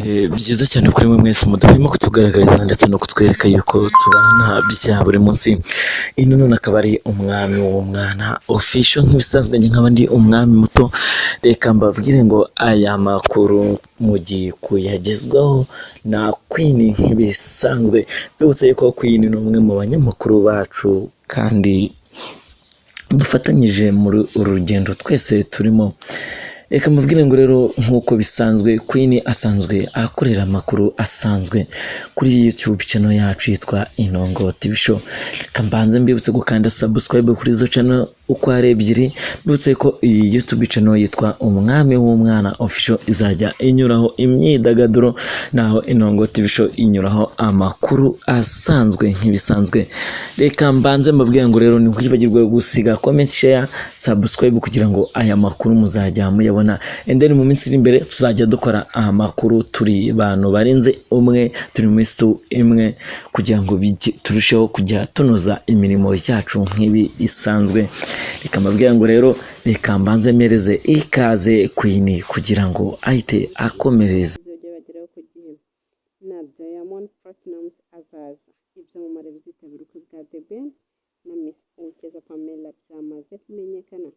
byiza cyane kuri mwe mwese mudahwema kutugaragariza ndetse no kutwereka yuko tubana bya buri munsi. Ino none akaba ari umwami w'umwana official nk'ibisanzwe njye nk'abandi umwami muto. Reka mbabwire ngo aya makuru mugiye kuyagezwaho na Queen nk'ibisanzwe. Bibutse yuko Queen ni umwe mu banyamakuru bacu kandi dufatanyije muri uru rugendo twese turimo. Reka mbabwire ngo rero nk'uko bisanzwe Queen asanzwe akorera amakuru asanzwe kuri YouTube channel yacu yitwa Inongo TV Show. Reka mbanze mbibutse gukanda subscribe kuri izo channel uko ari ebyiri. Mbibutse ko iyi YouTube channel yitwa Umwami w'Umwana Official izajya inyuraho imyidagaduro, naho Inongo TV Show inyuraho amakuru asanzwe nk'ibisanzwe. Reka mbanze mbabwire ngo rero ni kwibagirwa gusiga comment, share, subscribe kugira ngo aya makuru muzajya muyabona. Endeni mu minsi iri imbere tuzajya dukora amakuru turi bantu barenze umwe, turi mu minsi imwe kugira ngo turusheho kujya tunoza imirimo yacu nk'ibi isanzwe. Reka mbabwire ngo rero reka mbanze mereze ikaze Queen kugira ngo ahite akomereza. Na Diamond Platnumz azaza ibyamamare bizitabira ubukwe bwa The Ben na Miss Uwikeza Pamela byamaze kumenyekana.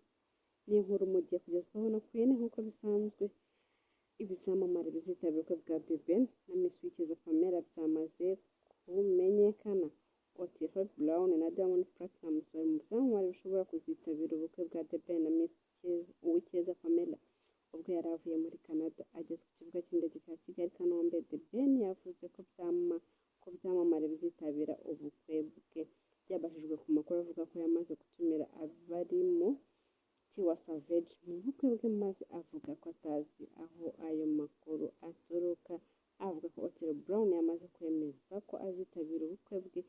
Ni inkuru mugiye kugezwaho na Queen nk'uko bisanzwe. Ibyamamare bizitabira ubukwe bwa The Ben na Miss Uwikeza Pamela byamaze kumenyekana. Otile Brown na Diamond Platnumz bari mu byamamare bishobora kuzitabira ubukwe bwa The Ben na Miss Uwikeza Pamela. Ubwo yari avuye muri Canada ageze ku kibuga cy'indege cya Kigali Kanombe, The Ben yavuze ko byamamare bizitabira ubukwe bwe. Yabashijwe ku makuru avuga ko yamaze gutumira abarimo Tiwa Savage mu bukwe bwe, maze avuga ko atazi aho ayo makuru aturuka. Avuga ko Otile Brown yamaze kwemeza ko azitabira ubukwe bwe.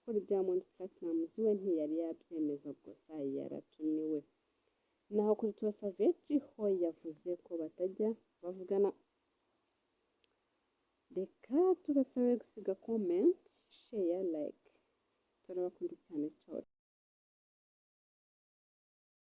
Kuri Diamond Platnumz we ntiyari yabyemeza, gusa yaratumiwe. Naho kuri Tiwa Savage ho yavuze ko batajya bavugana. Reka tubasabe gusiga comment